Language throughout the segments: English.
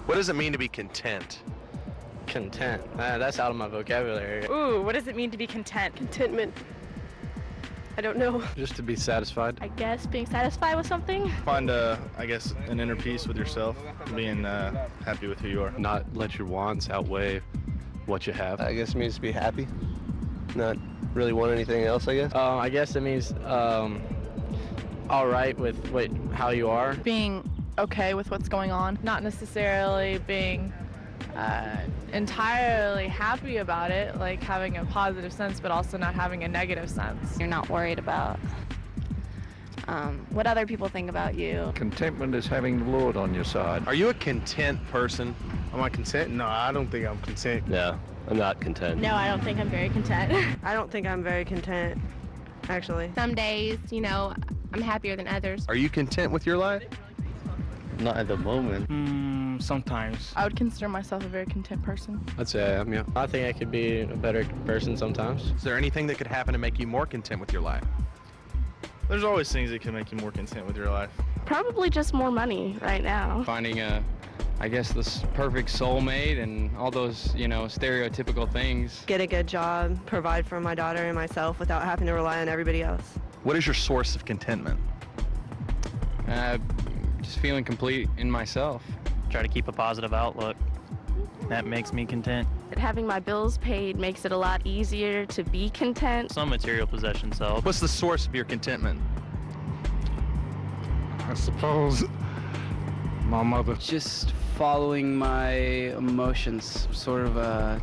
What does it mean to be content? Content. That's out of my vocabulary. Ooh, what does it mean to be content? Contentment. I don't know. Just to be satisfied. I guess being satisfied with something. Find, I guess, an inner peace with yourself, being happy with who you are. Not let your wants outweigh what you have. I guess it means to be happy. Not really want anything else, I guess. I guess it means all right with how you are. Being okay with what's going on. Not necessarily being entirely happy about it, like having a positive sense, but also not having a negative sense. You're not worried about what other people think about you. Contentment is having the Lord on your side. Are you a content person? Am I content? No, I don't think I'm content. No, I'm not content. No, I don't think I'm very content. I don't think I'm very content, actually. Some days, I'm happier than others. Are you content with your life? Not at the moment. Sometimes. I would consider myself a very content person. I'd say I am, yeah. I think I could be a better person sometimes. Is there anything that could happen to make you more content with your life? There's always things that can make you more content with your life. Probably just more money right now. Finding this perfect soulmate and all those, stereotypical things. Get a good job, provide for my daughter and myself without having to rely on everybody else. What is your source of contentment? Just feeling complete in myself. Try to keep a positive outlook. That makes me content. Having my bills paid makes it a lot easier to be content. Some material possessions help. What's the source of your contentment? I suppose my mother. Just following my emotions, sort of a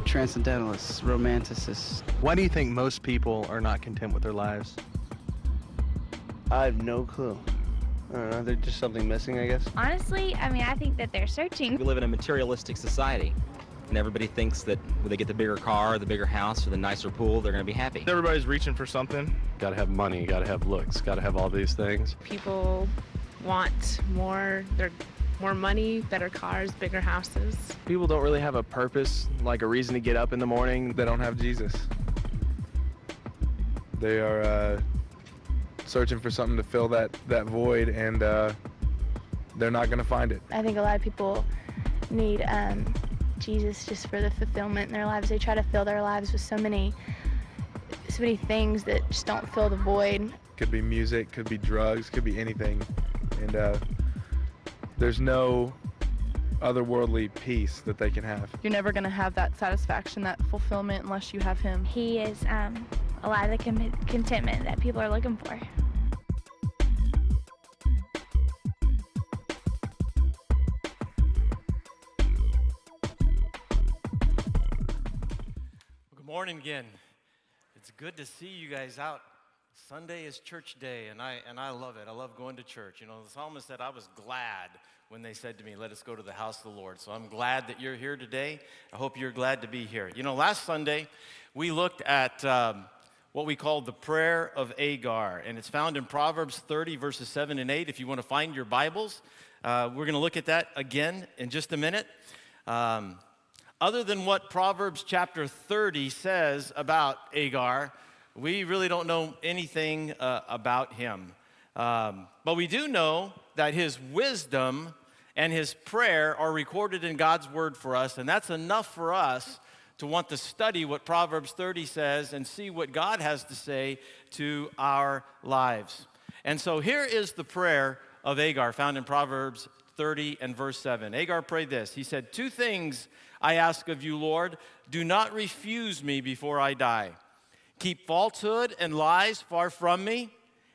transcendentalist, romanticist. Why do you think most people are not content with their lives? I have no clue. I don't know, there's just something missing, I guess. Honestly, I think that they're searching. We live in a materialistic society, and everybody thinks that when they get the bigger car, the bigger house, or the nicer pool, they're going to be happy. Everybody's reaching for something. Gotta have money, gotta have looks, gotta have all these things. People want more money, better cars, bigger houses. People don't really have a purpose, like a reason to get up in the morning. They don't have Jesus. They are searching for something to fill that void, and they're not going to find it. I think a lot of people need Jesus just for the fulfillment in their lives. They try to fill their lives with so many things that just don't fill the void. Could be music, could be drugs, could be anything. And there's no otherworldly peace that they can have. You're never going to have that satisfaction, that fulfillment, unless you have him. He is a lot of the contentment that people are looking for. Good morning again. It's good to see you guys out. Sunday is church day, and I love it. I love going to church. The psalmist said, I was glad when they said to me, let us go to the house of the Lord. So I'm glad that you're here today. I hope you're glad to be here. Last Sunday, we looked at what we call the prayer of Agar, and it's found in Proverbs 30, verses 7 and 8. If you want to find your Bibles, we're going to look at that again in just a minute. Other than what Proverbs chapter 30 says about Agar, we really don't know anything about him. But we do know that his wisdom and his prayer are recorded in God's word for us, and that's enough for us to want to study what Proverbs 30 says and see what God has to say to our lives. And so here is the prayer of Agar found in Proverbs 30 and verse 7. Agar prayed this. He said, 2 things I ask of you, Lord. Do not refuse me before I die. Keep falsehood and lies far from me,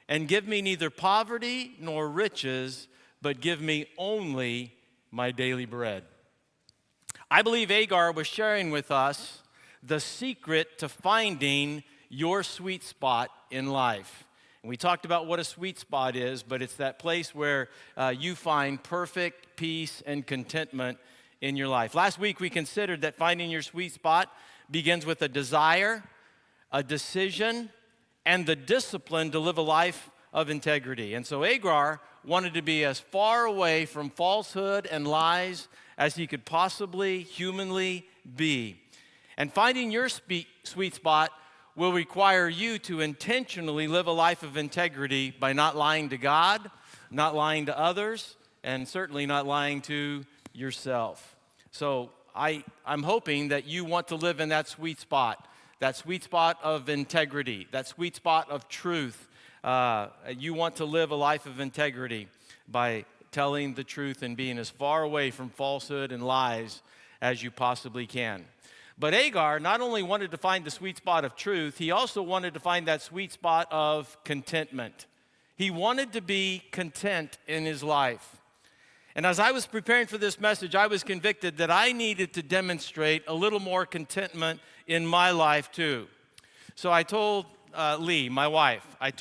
and give me neither poverty nor riches, but give me only my daily bread. I believe Agar was sharing with us the secret to finding your sweet spot in life. And we talked about what a sweet spot is, but it's that place where you find perfect peace and contentment in your life. Last week we considered that finding your sweet spot begins with a desire, a decision, and the discipline to live a life of integrity. And so Agar wanted to be as far away from falsehood and lies as he could possibly humanly be. And finding your sweet spot will require you to intentionally live a life of integrity by not lying to God, not lying to others, and certainly not lying to yourself. So I'm hoping that you want to live in that sweet spot of integrity, that sweet spot of truth. You want to live a life of integrity by telling the truth and being as far away from falsehood and lies as you possibly can. But Agar not only wanted to find the sweet spot of truth, he also wanted to find that sweet spot of contentment. He wanted to be content in his life. And as I was preparing for this message, I was convicted that I needed to demonstrate a little more contentment in my life too. So I told Lee, my wife, I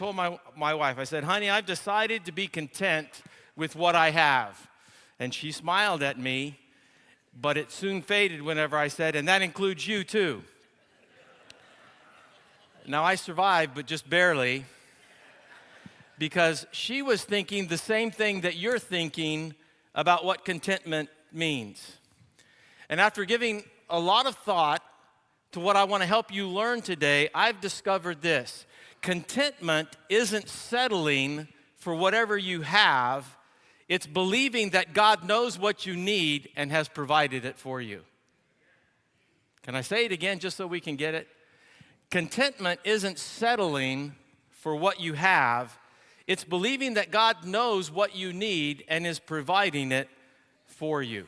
said, honey, I've decided to be content with what I have. And she smiled at me, but it soon faded whenever I said, and that includes you too. Now I survived, but just barely, because she was thinking the same thing that you're thinking about what contentment means. And after giving a lot of thought to what I want to help you learn today, I've discovered this. Contentment isn't settling for whatever you have. It's believing that God knows what you need and has provided it for you. Can I say it again just so we can get it? Contentment isn't settling for what you have. It's believing that God knows what you need and is providing it for you.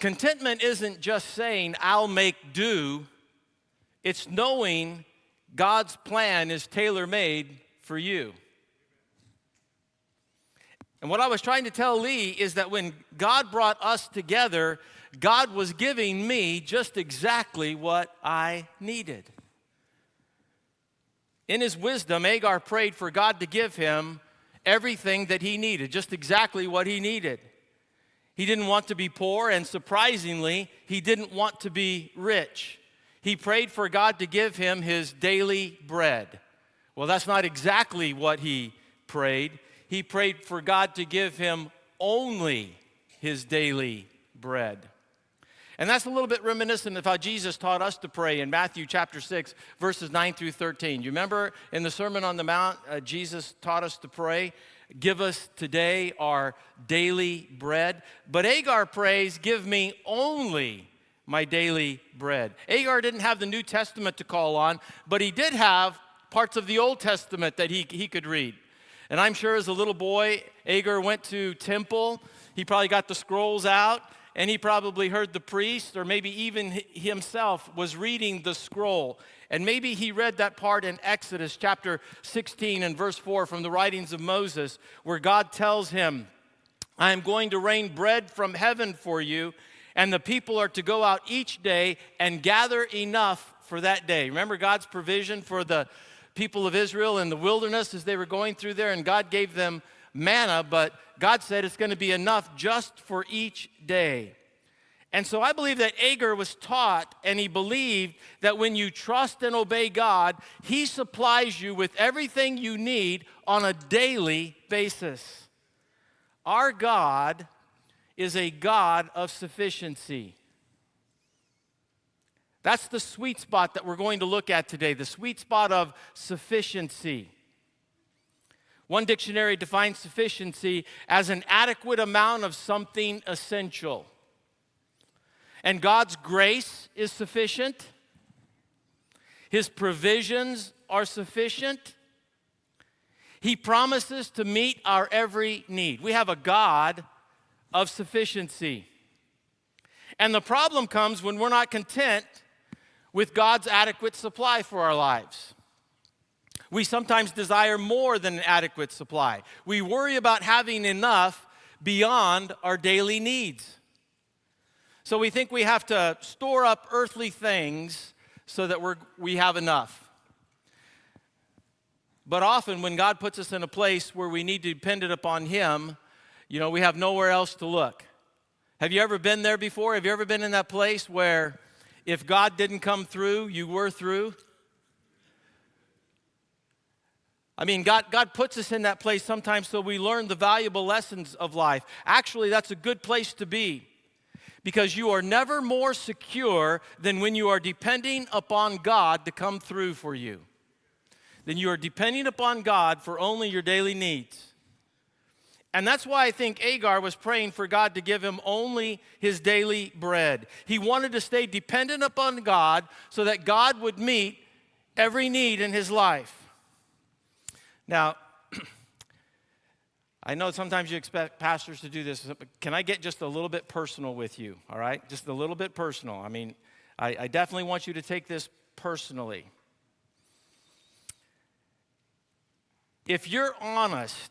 Contentment isn't just saying, I'll make do. It's knowing God's plan is tailor-made for you. And what I was trying to tell Lee is that when God brought us together, God was giving me just exactly what I needed. In his wisdom, Agar prayed for God to give him everything that he needed, just exactly what he needed. He didn't want to be poor, and surprisingly, he didn't want to be rich. He prayed for God to give him his daily bread. Well, that's not exactly what he prayed. He prayed for God to give him only his daily bread. And that's a little bit reminiscent of how Jesus taught us to pray in Matthew chapter 6, verses 9 through 13. You remember in the Sermon on the Mount, Jesus taught us to pray, give us today our daily bread. But Agar prays, give me only my daily bread. Agar didn't have the New Testament to call on, but he did have parts of the Old Testament that he could read. And I'm sure as a little boy, Agar went to temple. He probably got the scrolls out, and he probably heard the priest, or maybe even himself was reading the scroll. And maybe he read that part in Exodus chapter 16 and verse 4 from the writings of Moses, where God tells him, I am going to rain bread from heaven for you, and the people are to go out each day and gather enough for that day. Remember God's provision for the people of Israel in the wilderness as they were going through there, and God gave them manna, but God said it's going to be enough just for each day. And so I believe that Agar was taught, and he believed that when you trust and obey God, he supplies you with everything you need on a daily basis. Our God is a God of sufficiency. That's the sweet spot that we're going to look at today, the sweet spot of sufficiency. One dictionary defines sufficiency as an adequate amount of something essential. And God's grace is sufficient. His provisions are sufficient. He promises to meet our every need. We have a God of sufficiency. And the problem comes when we're not content with God's adequate supply for our lives. We sometimes desire more than an adequate supply. We worry about having enough beyond our daily needs. So we think we have to store up earthly things so that we have enough. But often when God puts us in a place where we need to depend upon Him, we have nowhere else to look. Have you ever been there before? Have you ever been in that place where if God didn't come through, you were through? I mean, God puts us in that place sometimes so we learn the valuable lessons of life. Actually, that's a good place to be, because you are never more secure than when you are depending upon God to come through for you. Then you are depending upon God for only your daily needs. And that's why I think Agar was praying for God to give him only his daily bread. He wanted to stay dependent upon God so that God would meet every need in his life. Now, I know sometimes you expect pastors to do this, but can I get just a little bit personal with you, all right? Just a little bit personal. I mean, I definitely want you to take this personally. If you're honest,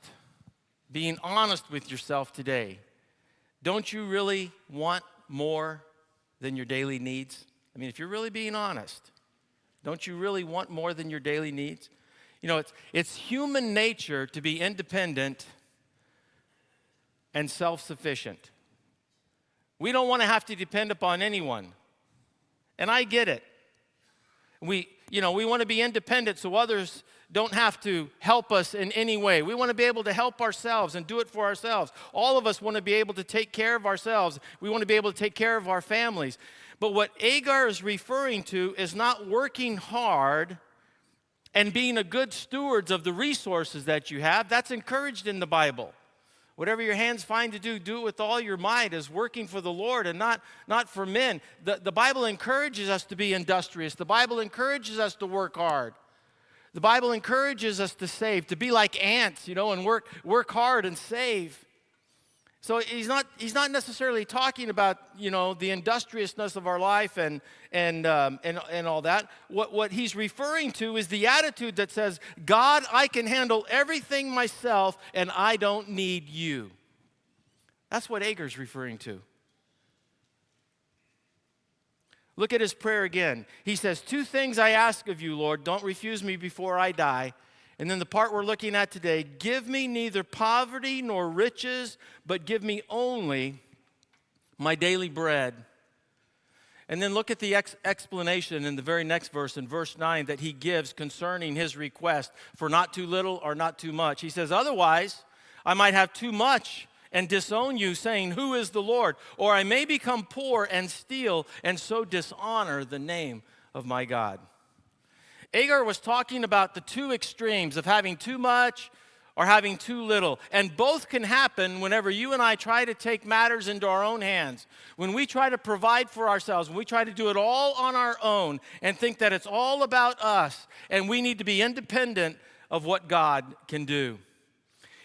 being honest with yourself today, don't you really want more than your daily needs? I mean, if you're really being honest, don't you really want more than your daily needs? You know, it's human nature to be independent and self-sufficient. We don't want to have to depend upon anyone. And I get it. We want to be independent so others don't have to help us in any way. We want to be able to help ourselves and do it for ourselves. All of us want to be able to take care of ourselves. We want to be able to take care of our families. But what Agar is referring to is not working hard and being a good stewards of the resources that you have. That's encouraged in the Bible. Whatever your hands find to do, do it with all your might as working for the Lord and not for men. The Bible encourages us to be industrious. The Bible encourages us to work hard. The Bible encourages us to save, to be like ants, and work hard and save. So he's not necessarily talking about, the industriousness of our life and all that. What he's referring to is the attitude that says, God, I can handle everything myself and I don't need you. That's what Agar's referring to. Look at his prayer again. He says, 2 things I ask of you, Lord. Don't refuse me before I die. And then the part we're looking at today, give me neither poverty nor riches, but give me only my daily bread. And then look at the explanation in the very next verse, in verse 9, that he gives concerning his request for not too little or not too much. He says, otherwise, I might have too much and disown you, saying, who is the Lord? Or I may become poor and steal and so dishonor the name of my God. Agar was talking about the 2 extremes of having too much or having too little. And both can happen whenever you and I try to take matters into our own hands. When we try to provide for ourselves, when we try to do it all on our own and think that it's all about us and we need to be independent of what God can do.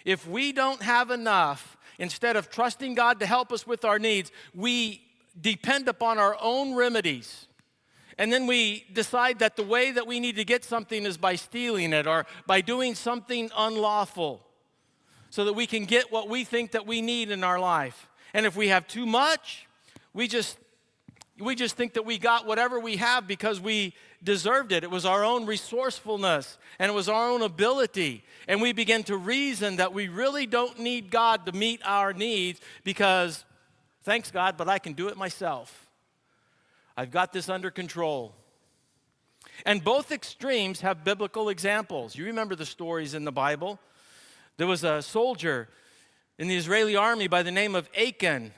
If we don't have enough, instead of trusting God to help us with our needs, we depend upon our own remedies. And then we decide that the way that we need to get something is by stealing it or by doing something unlawful so that we can get what we think that we need in our life. And if we have too much, we just think that we got whatever we have because we deserved it. It was our own resourcefulness and it was our own ability. And we begin to reason that we really don't need God to meet our needs because, thanks God, but I can do it myself. I've got this under control. And both extremes have biblical examples. You remember the stories in the Bible. There was a soldier in the Israeli army by the name of Achan,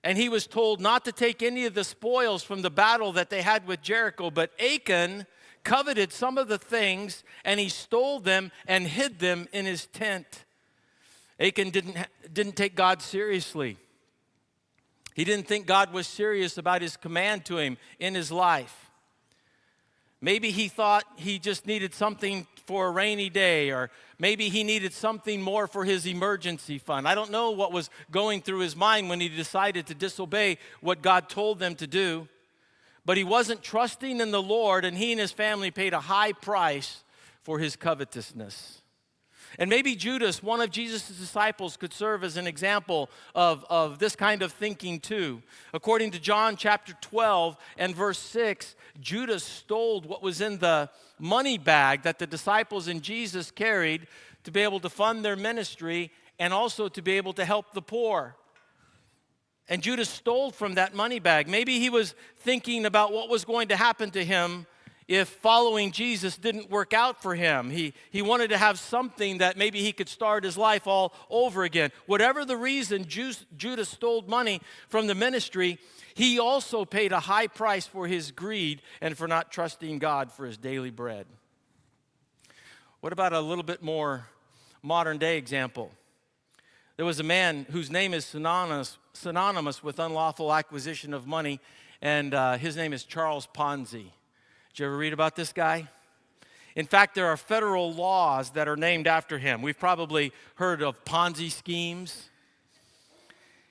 and he was told not to take any of the spoils from the battle that they had with Jericho, but Achan coveted some of the things, and he stole them and hid them in his tent. Achan didn't take God seriously. He didn't think God was serious about his command to him in his life. Maybe he thought he just needed something for a rainy day, or maybe he needed something more for his emergency fund. I don't know what was going through his mind when he decided to disobey what God told them to do, but he wasn't trusting in the Lord, and he and his family paid a high price for his covetousness. And maybe Judas, one of Jesus' disciples, could serve as an example of this kind of thinking too. According to John chapter 12 and verse 6, Judas stole what was in the money bag that the disciples and Jesus carried to be able to fund their ministry and also to be able to help the poor. And Judas stole from that money bag. Maybe he was thinking about what was going to happen to him if following Jesus didn't work out for him. He wanted to have something that maybe he could start his life all over again. Whatever the reason Judas stole money from the ministry, he also paid a high price for his greed and for not trusting God for his daily bread. What about a little bit more modern day example? There was a man whose name is synonymous with unlawful acquisition of money, and his name is Charles Ponzi. Did you ever read about this guy? In fact, there are federal laws that are named after him. We've probably heard of Ponzi schemes.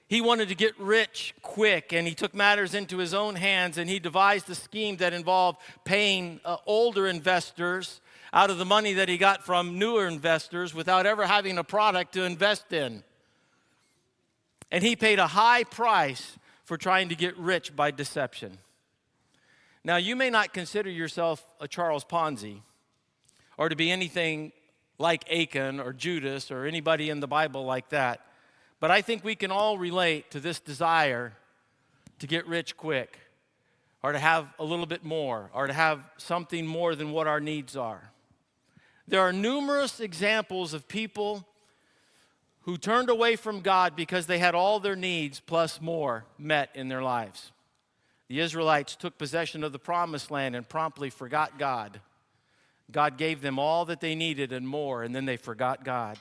He wanted to get rich quick, and he took matters into his own hands, and he devised a scheme that involved paying older investors out of the money that he got from newer investors without ever having a product to invest in. And he paid a high price for trying to get rich by deception. Now, you may not consider yourself a Charles Ponzi or to be anything like Achan or Judas or anybody in the Bible like that. But I think we can all relate to this desire to get rich quick, or to have a little bit more, or to have something more than what our needs are. There are numerous examples of people who turned away from God because they had all their needs plus more met in their lives. The Israelites took possession of the promised land and promptly forgot God. God gave them all that they needed and more, and then they forgot God.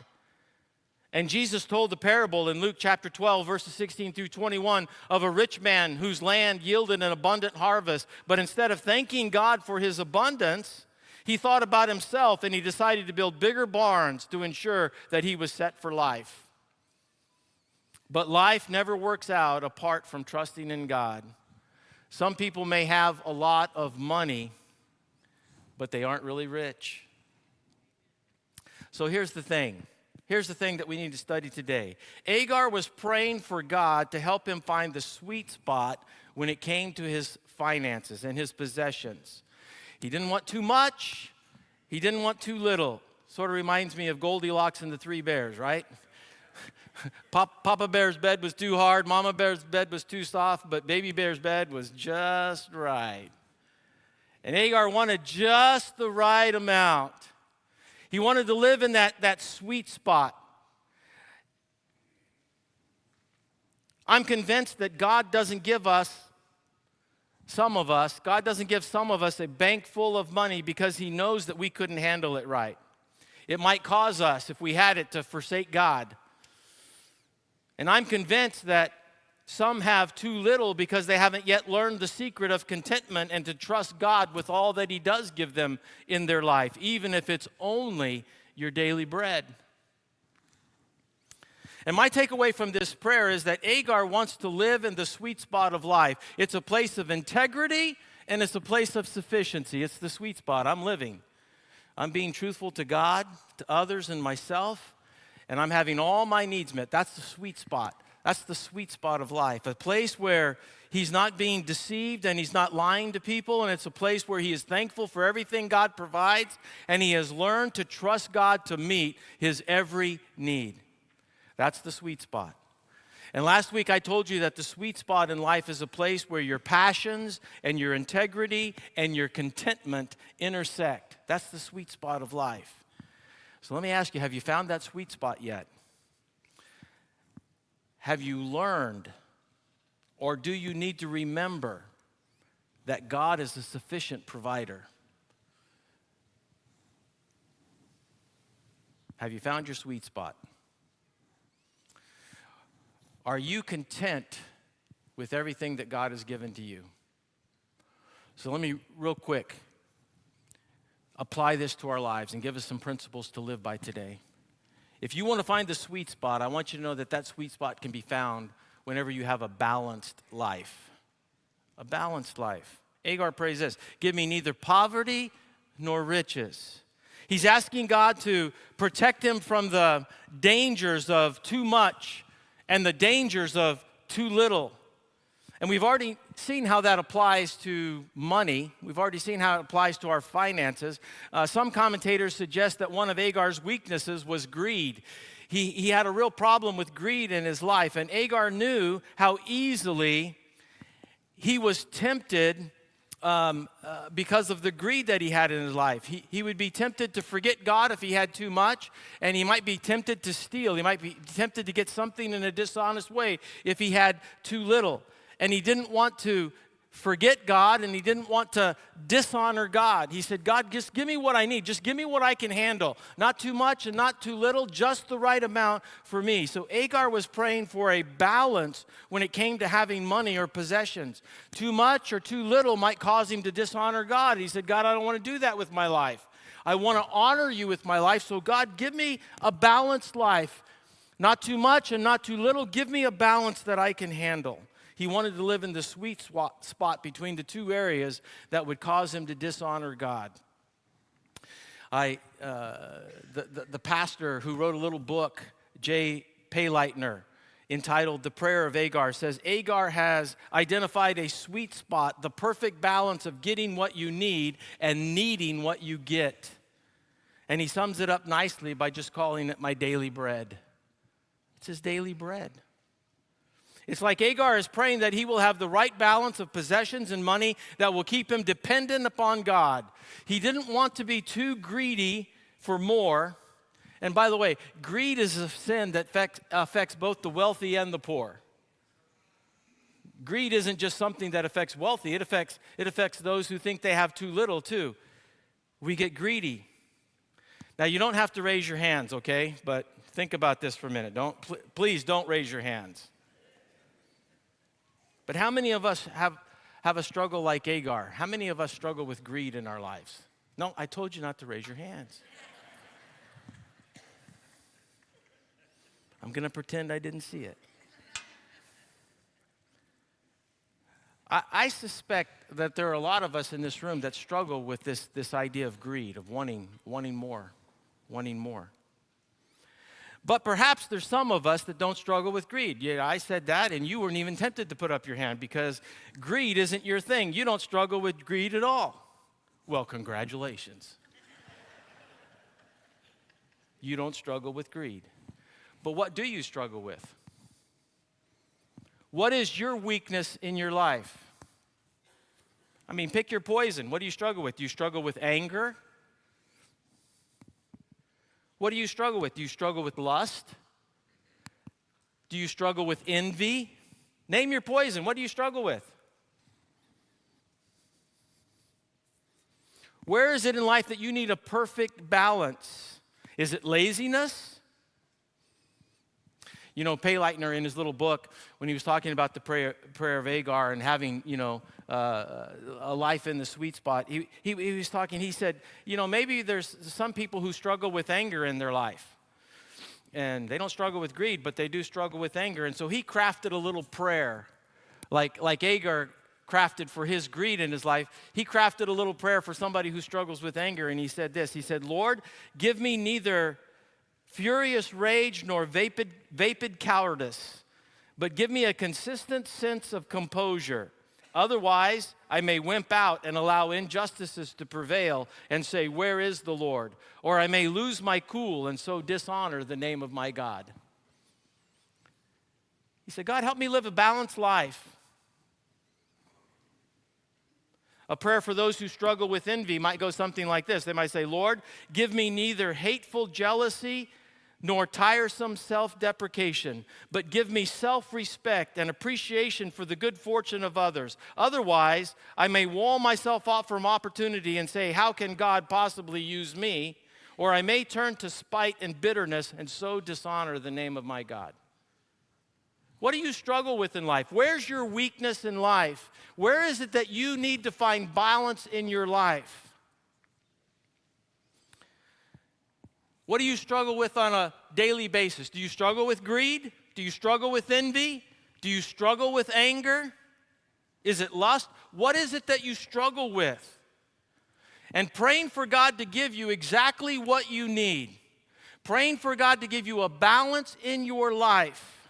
And Jesus told the parable in Luke chapter 12, verses 16 through 21, of a rich man whose land yielded an abundant harvest. But instead of thanking God for his abundance, he thought about himself, and he decided to build bigger barns to ensure that he was set for life. But life never works out apart from trusting in God. Some people may have a lot of money, but they aren't really rich. So here's the thing. Here's the thing that we need to study today. Agar was praying for God to help him find the sweet spot when it came to his finances and his possessions. He didn't want too much. He didn't want too little. Sort of reminds me of Goldilocks and the Three Bears, right? Papa Bear's bed was too hard. Mama Bear's bed was too soft. But Baby Bear's bed was just right. And Agar wanted just the right amount. He wanted to live in that sweet spot. I'm convinced that God doesn't give God doesn't give some of us a bank full of money because he knows that we couldn't handle it right. It might cause us, if we had it, to forsake God. And I'm convinced that some have too little because they haven't yet learned the secret of contentment and to trust God with all that he does give them in their life, even if it's only your daily bread. And my takeaway from this prayer is that Agar wants to live in the sweet spot of life. It's a place of integrity and it's a place of sufficiency. It's the sweet spot. I'm living. I'm being truthful to God, to others, and myself, and I'm having all my needs met. That's the sweet spot. That's the sweet spot of life, a place where he's not being deceived and he's not lying to people, and it's a place where he is thankful for everything God provides, and he has learned to trust God to meet his every need. That's the sweet spot. And last week I told you that the sweet spot in life is a place where your passions and your integrity and your contentment intersect. That's the sweet spot of life. So let me ask you, have you found that sweet spot yet? Have you learned, or do you need to remember that God is a sufficient provider? Have you found your sweet spot? Are you content with everything that God has given to you? So let me, real quick, apply this to our lives and give us some principles to live by today. If you want to find the sweet spot, I want you to know that that sweet spot can be found whenever you have a balanced life. A balanced life. Agar prays this: give me neither poverty nor riches. He's asking God to protect him from the dangers of too much and the dangers of too little. And we've already seen how that applies to money. We've already seen how it applies to our finances. Some commentators suggest that one of Agar's weaknesses was greed. He had a real problem with greed in his life, and Agar knew how easily he was tempted because of the greed that he had in his life. He would be tempted to forget God if he had too much, and he might be tempted to steal. He might be tempted to get something in a dishonest way if he had too little. And he didn't want to forget God, and he didn't want to dishonor God. He said, God, just give me what I need. Just give me what I can handle. Not too much and not too little, just the right amount for me. So Agar was praying for a balance when it came to having money or possessions. Too much or too little might cause him to dishonor God. He said, God, I don't want to do that with my life. I want to honor you with my life. So God, give me a balanced life. Not too much and not too little. Give me a balance that I can handle. He wanted to live in the sweet spot between the two areas that would cause him to dishonor God. The pastor who wrote a little book, J. Payleitner, entitled The Prayer of Agar, says Agar has identified a sweet spot, the perfect balance of getting what you need and needing what you get. And he sums it up nicely by just calling it my daily bread. It's his daily bread. It's like Agar is praying that he will have the right balance of possessions and money that will keep him dependent upon God. He didn't want to be too greedy for more. And by the way, greed is a sin that affects both the wealthy and the poor. Greed isn't just something that affects wealthy. It affects those who think they have too little too. We get greedy. Now, you don't have to raise your hands, okay? But think about this for a minute. Please don't raise your hands. But how many of us have a struggle like Agar? How many of us struggle with greed in our lives? No, I told you not to raise your hands. I'm going to pretend I didn't see it. I suspect that there are a lot of us in this room that struggle with this idea of greed, of wanting more. But perhaps there's some of us that don't struggle with greed. Yeah, I said that, and you weren't even tempted to put up your hand because greed isn't your thing. You don't struggle with greed at all. Well, congratulations. You don't struggle with greed. But what do you struggle with? What is your weakness in your life? I mean, pick your poison. What do you struggle with? Do you struggle with anger? What do you struggle with? Do you struggle with lust? Do you struggle with envy? Name your poison. What do you struggle with? Where is it in life that you need a perfect balance? Is it laziness? You know, Payleitner in his little book, when he was talking about the prayer of Agar and having, a life in the sweet spot, he was talking, he said, maybe there's some people who struggle with anger in their life. And they don't struggle with greed, but they do struggle with anger. And so he crafted a little prayer, like Agar crafted for his greed in his life. He crafted a little prayer for somebody who struggles with anger, and he said this. He said, Lord, give me neither furious rage nor vapid cowardice, but give me a consistent sense of composure. Otherwise, I may wimp out and allow injustices to prevail and say, where is the Lord? Or I may lose my cool and so dishonor the name of my God. He said, God, help me live a balanced life. A prayer for those who struggle with envy might go something like this. They might say, Lord, give me neither hateful jealousy nor tiresome self-deprecation, but give me self-respect and appreciation for the good fortune of others. Otherwise, I may wall myself off from opportunity and say, how can God possibly use me? Or I may turn to spite and bitterness and so dishonor the name of my God. What do you struggle with in life? Where's your weakness in life? Where is it that you need to find balance in your life? What do you struggle with on a daily basis? Do you struggle with greed? Do you struggle with envy? Do you struggle with anger? Is it lust? What is it that you struggle with? And praying for God to give you exactly what you need, praying for God to give you a balance in your life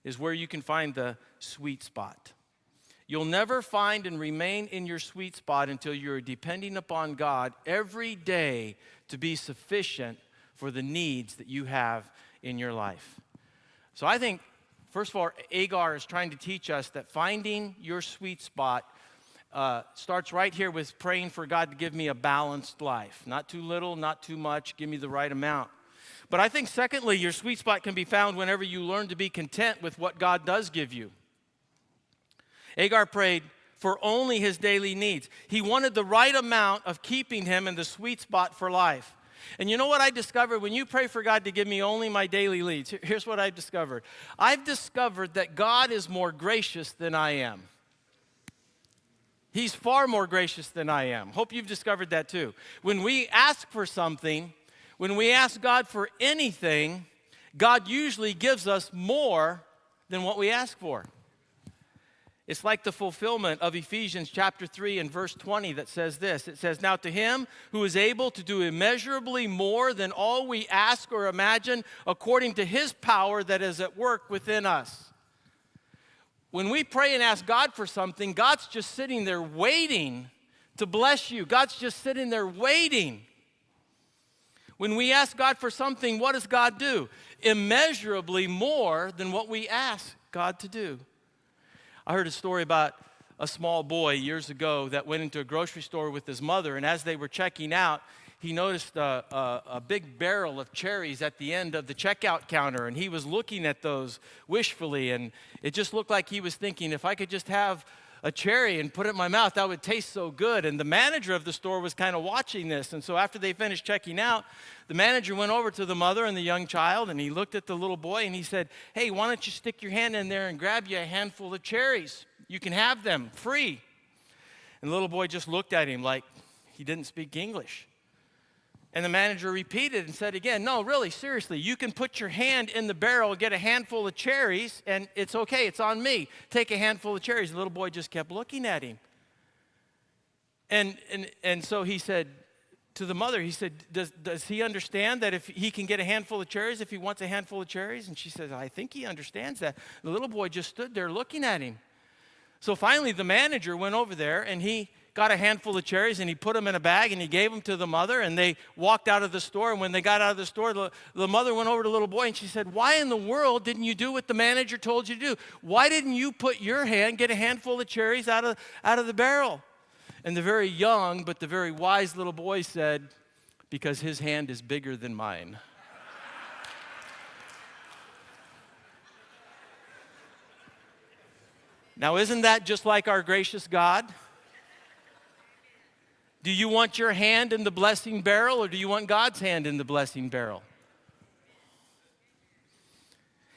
is where you can find the sweet spot. You'll never find and remain in your sweet spot until you're depending upon God every day to be sufficient for the needs that you have in your life. So I think, first of all, Agar is trying to teach us that finding your sweet spot starts right here with praying for God to give me a balanced life. Not too little, not too much, give me the right amount. But I think, secondly, your sweet spot can be found whenever you learn to be content with what God does give you. Agar prayed for only his daily needs. He wanted the right amount of keeping him in the sweet spot for life. And you know what I discovered? When you pray for God to give me only my daily needs, here's what I've discovered. I've discovered that God is more gracious than I am. He's far more gracious than I am. Hope you've discovered that too. When we ask for something, when we ask God for anything, God usually gives us more than what we ask for. It's like the fulfillment of Ephesians chapter 3 and verse 20 that says this. It says, "Now to him who is able to do immeasurably more than all we ask or imagine, according to his power that is at work within us." When we pray and ask God for something, God's just sitting there waiting to bless you. God's just sitting there waiting. When we ask God for something, what does God do? Immeasurably more than what we ask God to do. I heard a story about a small boy years ago that went into a grocery store with his mother, and as they were checking out, he noticed a big barrel of cherries at the end of the checkout counter, and he was looking at those wishfully, and it just looked like he was thinking, if I could just have a cherry and put it in my mouth, that would taste so good. And the manager of the store was kind of watching this, and so after they finished checking out, the manager went over to the mother and the young child, and he looked at the little boy, and he said, "Hey, why don't you stick your hand in there and grab you a handful of cherries? You can have them free." And the little boy just looked at him like he didn't speak English. And the manager repeated and said again, "No, really, seriously, you can put your hand in the barrel, get a handful of cherries, and it's okay, it's on me. Take a handful of cherries." The little boy just kept looking at him. And so he said to the mother, he said, does he understand that if he can get a handful of cherries, if he wants a handful of cherries? And she says, "I think he understands that." The little boy just stood there looking at him. So finally, the manager went over there, and he got a handful of cherries, and he put them in a bag, and he gave them to the mother, and they walked out of the store. And when they got out of the store, the mother went over to the little boy, and she said, "Why in the world didn't you do what the manager told you to do? Why didn't you put your hand, get a handful of cherries out of the barrel?" And the very young but the very wise little boy said, "Because his hand is bigger than mine." Now, isn't that just like our gracious God? Do you want your hand in the blessing barrel, or do you want God's hand in the blessing barrel?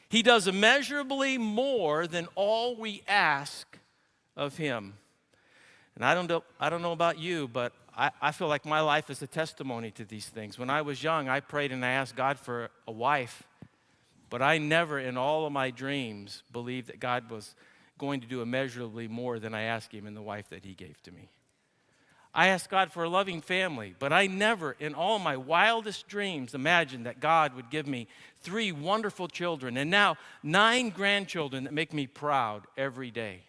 He does immeasurably more than all we ask of him. And I don't know about you, but I feel like my life is a testimony to these things. When I was young, I prayed and I asked God for a wife, but I never in all of my dreams believed that God was going to do immeasurably more than I asked him in the wife that he gave to me. I asked God for a loving family, but I never in all my wildest dreams imagined that God would give me 3 wonderful children and now 9 grandchildren that make me proud every day.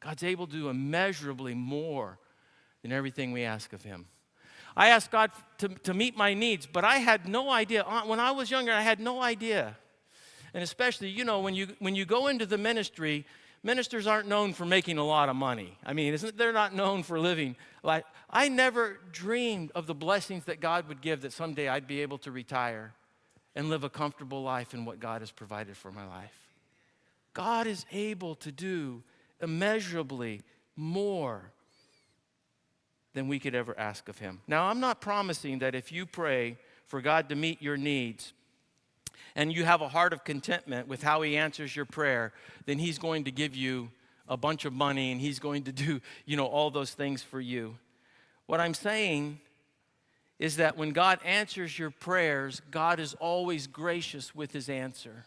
God's able to do immeasurably more than everything we ask of him. I asked God to meet my needs, but I had no idea. When I was younger, I had no idea. And especially, you know, when you go into the ministry, ministers aren't known for making a lot of money. I mean, they're not known for living like. I never dreamed of the blessings that God would give, that someday I'd be able to retire and live a comfortable life in what God has provided for my life. God is able to do immeasurably more than we could ever ask of him. Now, I'm not promising that if you pray for God to meet your needs and you have a heart of contentment with how he answers your prayer, then he's going to give you a bunch of money and he's going to do, all those things for you. What I'm saying is that when God answers your prayers, God is always gracious with his answer.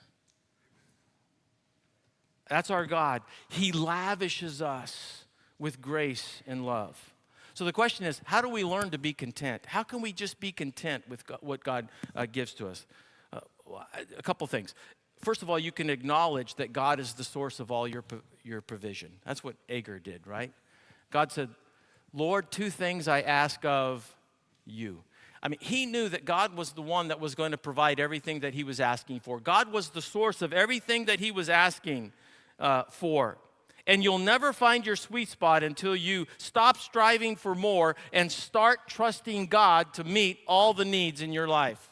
That's our God. He lavishes us with grace and love. So the question is, how do we learn to be content? How can we just be content with what God gives to us? A couple things. First of all, you can acknowledge that God is the source of all your provision. That's what Agar did, right? God said, "Lord, 2 things I ask of you." I mean, he knew that God was the one that was going to provide everything that he was asking for. God was the source of everything that he was asking for. And you'll never find your sweet spot until you stop striving for more and start trusting God to meet all the needs in your life.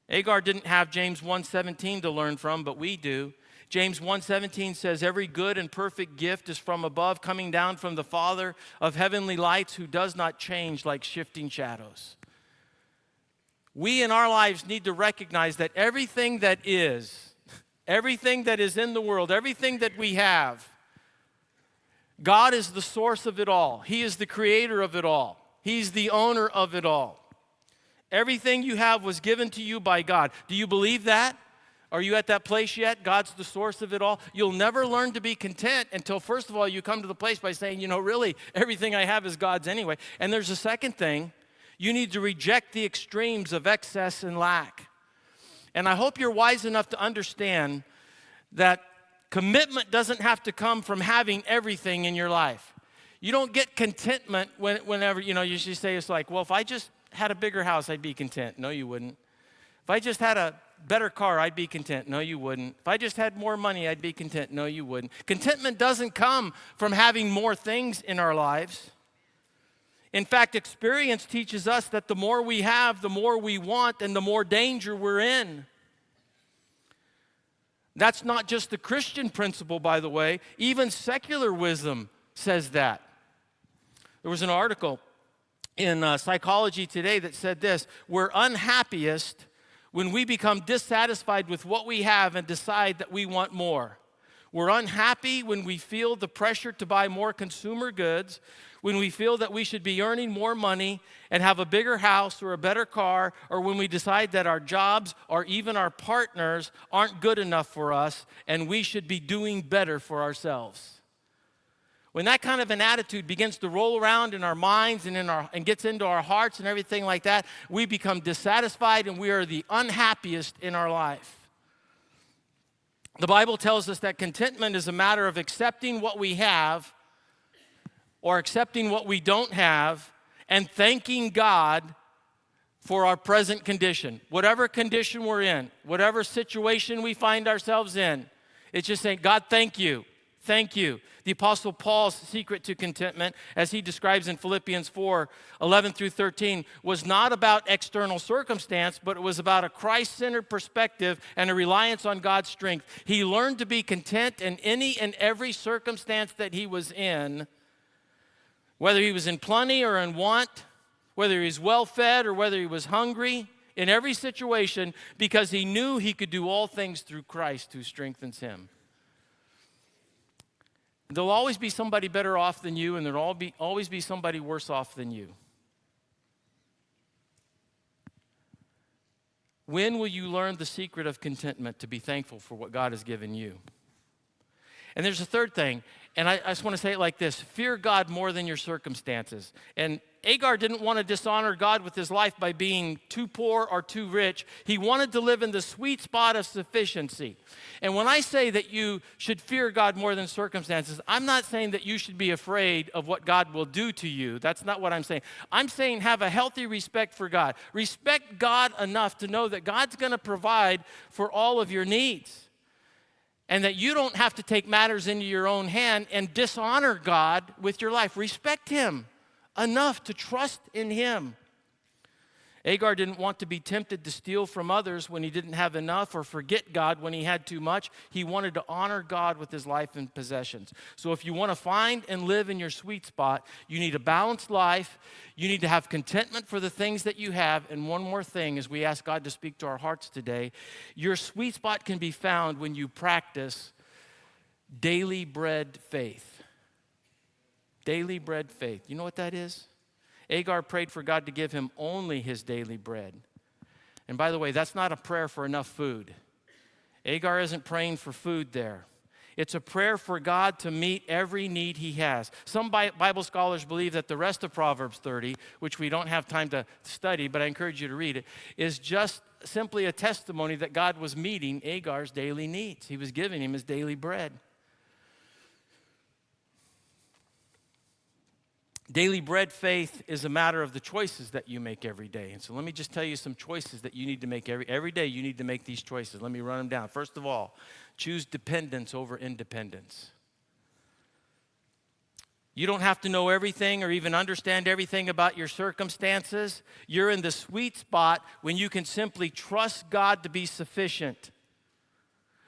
Agar didn't have James 1:17 to learn from, but we do. James 1:17 says, every good and perfect gift is from above, coming down from the Father of heavenly lights, who does not change like shifting shadows. We in our lives need to recognize that everything that is in the world, everything that we have, God is the source of it all. He is the creator of it all. He's the owner of it all. Everything you have was given to you by God. Do you believe that? Are you at that place yet? God's the source of it all. You'll never learn to be content until, first of all, you come to the place by saying, really, everything I have is God's anyway. And there's a second thing. You need to reject the extremes of excess and lack. And I hope you're wise enough to understand that commitment doesn't have to come from having everything in your life. You don't get contentment whenever, you should say it's like, well, if I just had a bigger house, I'd be content. No, you wouldn't. If I just had a better car, I'd be content. No, you wouldn't. If I just had more money, I'd be content. No, you wouldn't. Contentment doesn't come from having more things in our lives. In fact, experience teaches us that the more we have, the more we want, and the more danger we're in. That's not just the Christian principle, by the way. Even secular wisdom says that. There was an article in Psychology Today that said this: we're unhappiest when we become dissatisfied with what we have and decide that we want more. We're unhappy when we feel the pressure to buy more consumer goods, when we feel that we should be earning more money and have a bigger house or a better car, or when we decide that our jobs or even our partners aren't good enough for us and we should be doing better for ourselves. When that kind of an attitude begins to roll around in our minds and gets into our hearts and everything like that, we become dissatisfied and we are the unhappiest in our life. The Bible tells us that contentment is a matter of accepting what we have or accepting what we don't have and thanking God for our present condition. Whatever condition we're in, whatever situation we find ourselves in, it's just saying, God, thank you. Thank you. The Apostle Paul's secret to contentment, as he describes in Philippians 4:11 through 13, was not about external circumstance, but it was about a Christ-centered perspective and a reliance on God's strength. He learned to be content in any and every circumstance that he was in, whether he was in plenty or in want, whether he was well-fed or whether he was hungry, in every situation, because he knew he could do all things through Christ who strengthens him. There'll always be somebody better off than you, and there'll always be somebody worse off than you. When will you learn the secret of contentment, to be thankful for what God has given you? And there's a third thing, and I just want to say it like this: fear God more than your circumstances. And Agar didn't want to dishonor God with his life by being too poor or too rich. He wanted to live in the sweet spot of sufficiency. And when I say that you should fear God more than circumstances, I'm not saying that you should be afraid of what God will do to you. That's not what I'm saying. I'm saying have a healthy respect for God. Respect God enough to know that God's going to provide for all of your needs, and that you don't have to take matters into your own hand and dishonor God with your life. Respect him enough to trust in him. Agar didn't want to be tempted to steal from others when he didn't have enough, or forget God when he had too much. He wanted to honor God with his life and possessions. So if you want to find and live in your sweet spot, you need a balanced life. You need to have contentment for the things that you have. And one more thing, as we ask God to speak to our hearts today, your sweet spot can be found when you practice daily bread faith. Daily bread faith. You know what that is? Agar prayed for God to give him only his daily bread. And by the way, that's not a prayer for enough food. Agar isn't praying for food there. It's a prayer for God to meet every need he has. Some Bible scholars believe that the rest of Proverbs 30, which we don't have time to study, but I encourage you to read it, is just simply a testimony that God was meeting Agar's daily needs. He was giving him his daily bread. Daily bread faith is a matter of the choices that you make every day. And so let me just tell you some choices that you need to make every day. You need to make these choices. Let me run them down. First of all, choose dependence over independence. You don't have to know everything or even understand everything about your circumstances. You're in the sweet spot when you can simply trust God to be sufficient.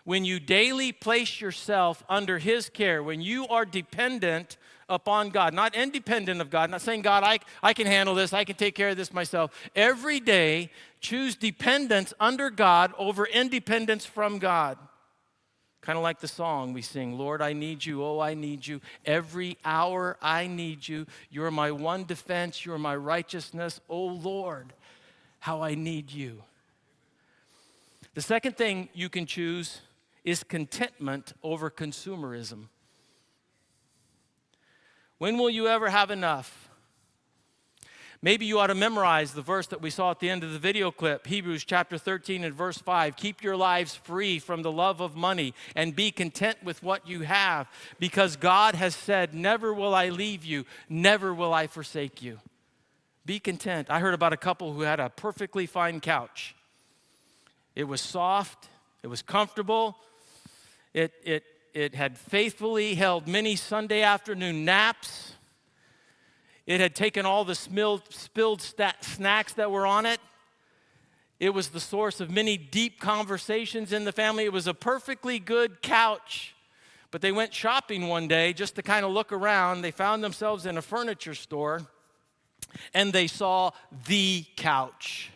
When you daily place yourself under His care, when you are dependent upon God, not independent of God, not saying, God, I can handle this, I can take care of this myself. Every day, choose dependence under God over independence from God. Kind of like the song we sing, Lord, I need you, oh, I need you. Every hour I need you. You're my one defense, you're my righteousness, oh Lord, how I need you. The second thing you can choose is contentment over consumerism. When will you ever have enough? Maybe you ought to memorize the verse that we saw at the end of the video clip, Hebrews chapter 13 and verse 5. Keep your lives free from the love of money and be content with what you have, because God has said, never will I leave you, never will I forsake you. Be content. I heard about a couple who had a perfectly fine couch. It was soft, it was comfortable, it had faithfully held many Sunday afternoon naps. It had taken all the spilled snacks that were on it. It was the source of many deep conversations in the family. It was a perfectly good couch. But they went shopping one day just to kind of look around. They found themselves in a furniture store, and they saw the couch.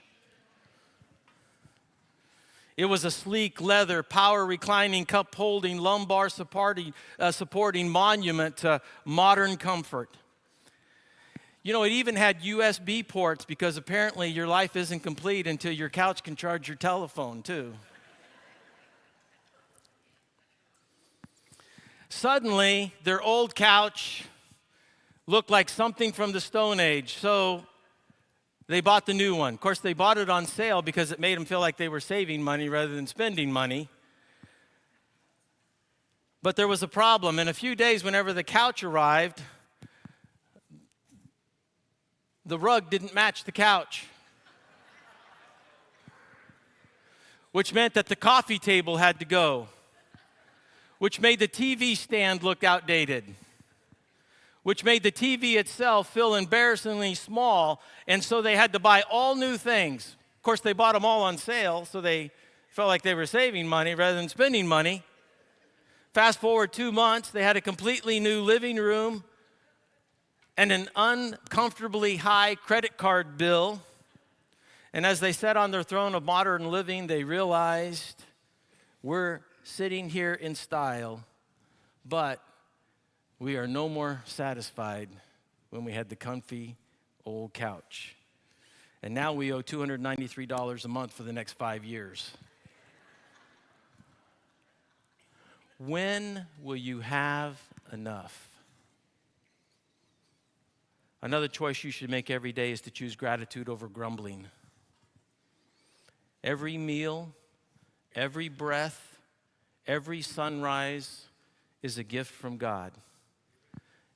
It was a sleek leather, power reclining, cup holding, lumbar supporting monument to modern comfort. You know, it even had USB ports, because apparently your life isn't complete until your couch can charge your telephone too. Suddenly, their old couch looked like something from the Stone Age, so they bought the new one. Of course, they bought it on sale because it made them feel like they were saving money rather than spending money. But there was a problem. In a few days, whenever the couch arrived, the rug didn't match the couch, which meant that the coffee table had to go, which made the TV stand look outdated, which made the TV itself feel embarrassingly small, and so they had to buy all new things. Of course, they bought them all on sale, so they felt like they were saving money rather than spending money. Fast forward 2 months, they had a completely new living room and an uncomfortably high credit card bill. And as they sat on their throne of modern living, they realized, we're sitting here in style, but we are no more satisfied when we had the comfy old couch. And now we owe $293 a month for the next 5 years. When will you have enough? Another choice you should make every day is to choose gratitude over grumbling. Every meal, every breath, every sunrise is a gift from God.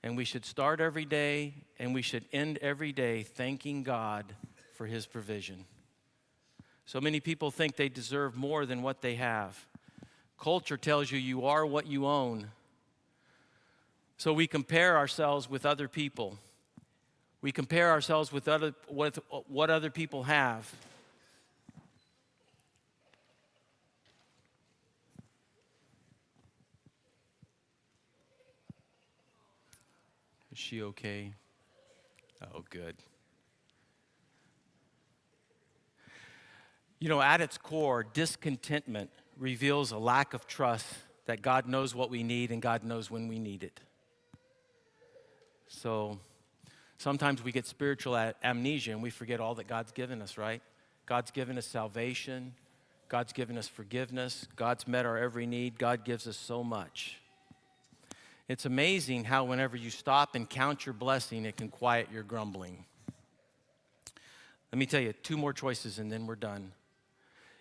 And we should start every day and we should end every day thanking God for His provision. So many people think they deserve more than what they have. Culture tells you you are what you own. So we compare ourselves with other people. We compare ourselves with what other people have. Is she okay? Oh, good. You know, at its core, discontentment reveals a lack of trust that God knows what we need and God knows when we need it. So sometimes we get spiritual amnesia and we forget all that God's given us, right? God's given us salvation. God's given us forgiveness. God's met our every need. God gives us so much. It's amazing how whenever you stop and count your blessing, it can quiet your grumbling. Let me tell you, 2 more choices and then we're done.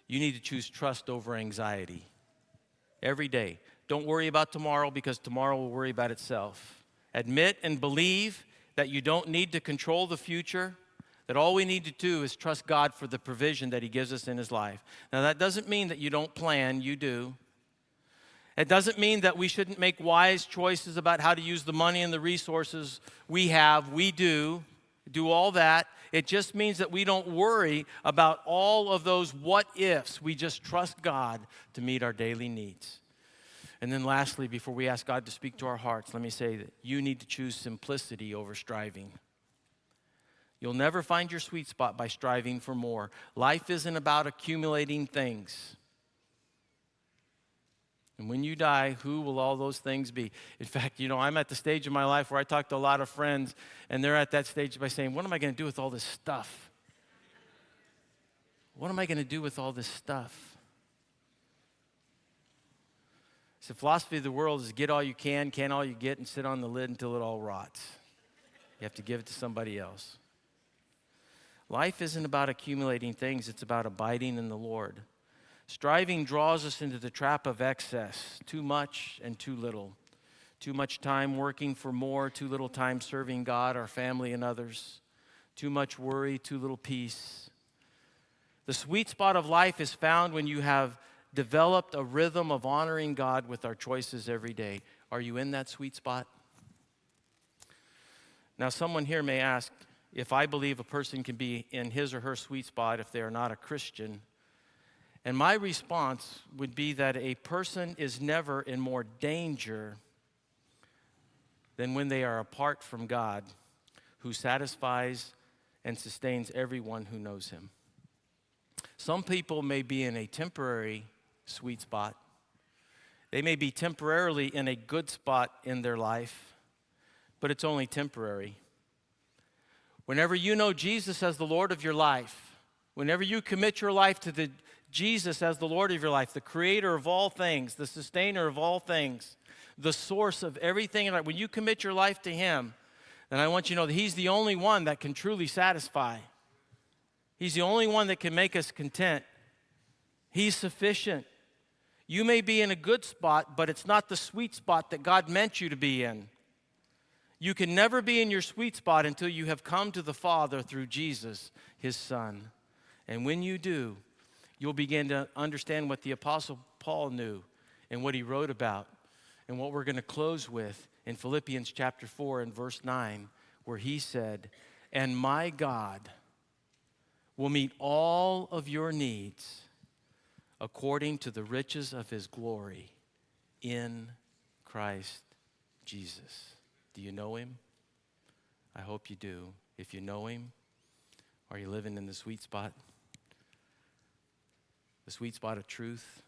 You need to choose trust over anxiety. Every day. Don't worry about tomorrow because tomorrow will worry about itself. Admit and believe that you don't need to control the future, that all we need to do is trust God for the provision that He gives us in His life. Now, that doesn't mean that you don't plan, you do. It doesn't mean that we shouldn't make wise choices about how to use the money and the resources we have, we do. do all that. It just means that we don't worry about all of those what ifs. We just trust God to meet our daily needs. And then lastly, before we ask God to speak to our hearts, let me say that you need to choose simplicity over striving. You'll never find your sweet spot by striving for more. Life isn't about accumulating things. And when you die, who will all those things be? In fact, I'm at the stage of my life where I talk to a lot of friends, and they're at that stage by saying, what am I going to do with all this stuff? What am I going to do with all this stuff? So the philosophy of the world is get all you can all you get, and sit on the lid until it all rots. You have to give it to somebody else. Life isn't about accumulating things, it's about abiding in the Lord. Striving draws us into the trap of excess, too much and too little. Too much time working for more, too little time serving God, our family, and others. Too much worry, too little peace. The sweet spot of life is found when you have developed a rhythm of honoring God with our choices every day. Are you in that sweet spot? Now, someone here may ask, if I believe a person can be in his or her sweet spot if they are not a Christian. And my response would be that a person is never in more danger than when they are apart from God, who satisfies and sustains everyone who knows him. Some people may be in a temporary sweet spot. They may be temporarily in a good spot in their life, but it's only temporary. Whenever you know Jesus as the Lord of your life, whenever you commit your life to Jesus as the Lord of your life, the creator of all things, the sustainer of all things, the source of everything in life, when you commit your life to him, then I want you to know that he's the only one that can truly satisfy. He's the only one that can make us content. He's sufficient. You may be in a good spot, but it's not the sweet spot that God meant you to be in. You can never be in your sweet spot until you have come to the Father through Jesus, his Son. And when you do, you'll begin to understand what the Apostle Paul knew and what he wrote about, and what we're going to close with in Philippians chapter 4 and verse 9, where he said, "And my God will meet all of your needs according to the riches of his glory in Christ Jesus." Do you know him? I hope you do. If you know him, are you living in the sweet spot? The sweet spot of truth,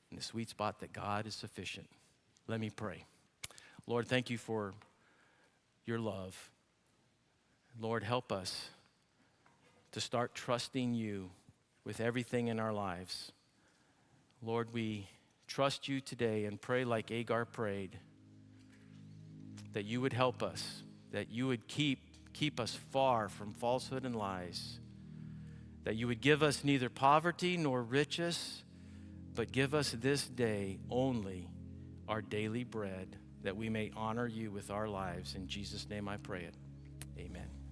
and the sweet spot that God is sufficient. Let me pray. Lord, thank you for your love. Lord, help us to start trusting you with everything in our lives. Lord, we trust you today and pray like Agar prayed, that you would help us, that you would keep us far from falsehood and lies, that you would give us neither poverty nor riches, but give us this day only our daily bread, that we may honor you with our lives. In Jesus' name I pray it. Amen.